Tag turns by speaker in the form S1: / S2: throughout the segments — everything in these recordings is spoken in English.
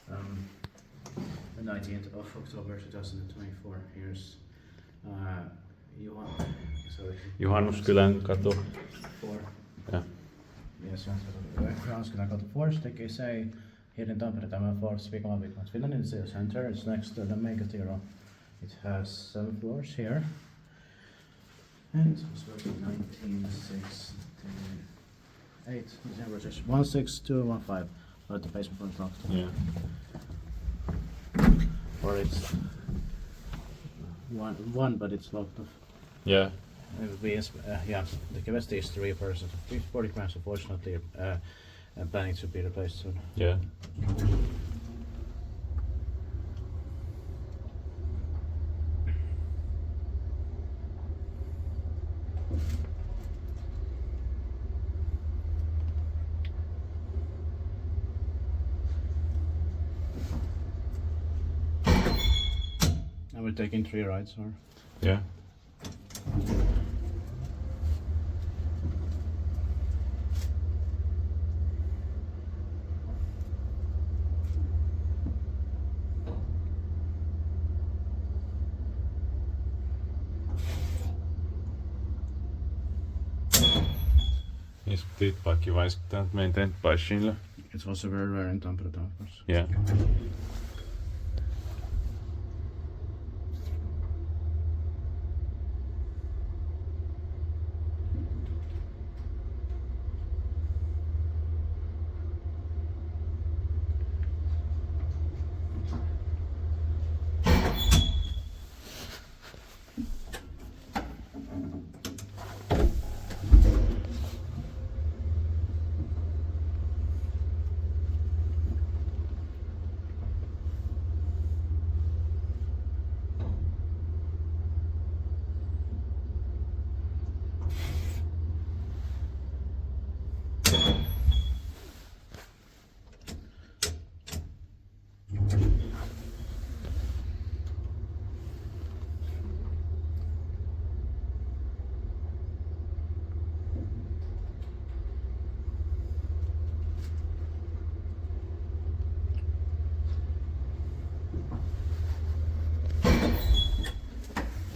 S1: The 19th of October 2024. Here's
S2: Juhannuskylänkatu.
S1: 4.
S2: Yeah.
S1: Yes, Juhannuskylänkatu 4, sticky say here in Tampere, Tampere 4, speak on Finland in the city center. It's next to the mega cathedral. It has 7 floors here. And it was built in 1968. December 16215. But the basement was locked.
S2: Yeah.
S1: Or it's one, but it's locked off.
S2: Yeah.
S1: It would be, yeah, the capacity is 3 persons. 40 grams, unfortunately, planning to be replaced soon.
S2: Yeah.
S1: And we're taking 3 rides, or?
S2: Yeah. Is feedback wise maintained by Schindler?
S1: It's also very rare in Tampere, of course.
S2: Yeah.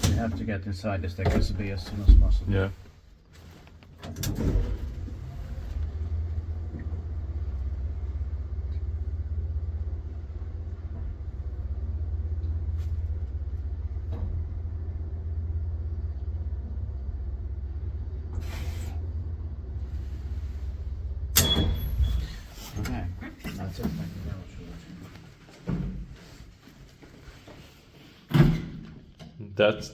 S1: We have to get inside the staircase as soon as possible.
S2: Yeah.
S1: Okay, that's it. Thank you very much for watching.
S2: That's